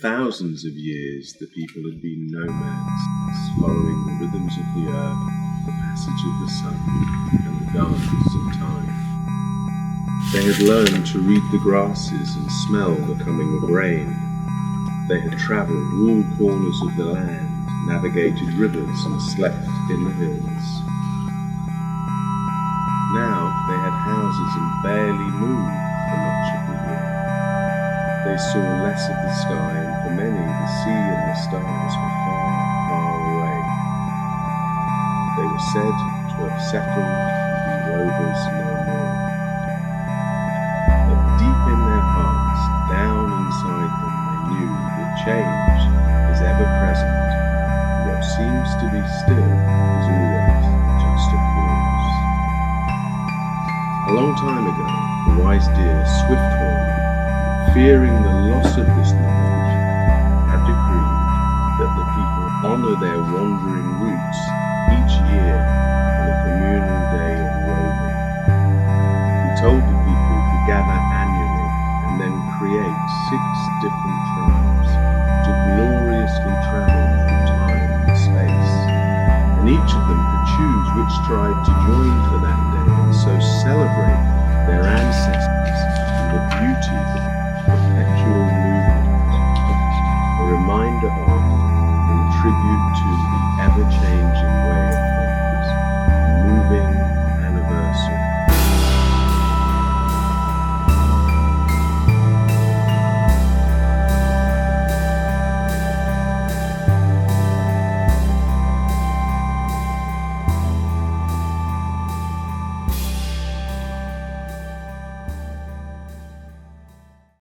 thousands of years, the people had been nomads, following the rhythms of the earth, the passage of the sun, and the dance of time. They had learned to read the grasses and smell the coming of rain. They had travelled all corners of the land, navigated rivers, and slept in the hills. Now they had houses and barely moved for much of the year. They saw less of the sky, and for many the sea and the stars were far, far away. They were said to have settled and be rovers no more. But deep in their hearts, down inside them, they knew that change is ever present. What seems to be still is always just a pause. A long time ago, the wise deer, Swifthorn, fearing the loss of this knowledge, had decreed that the people honour their wandering roots each year on a communal day of roving. He told the people to gather annually and then create 6 different tribes to gloriously travel through time and space, and each of them could choose which tribe to join for that day and so celebrate their ancestors and the beauty of perpetual movement, a reminder of and tribute to the ever-changing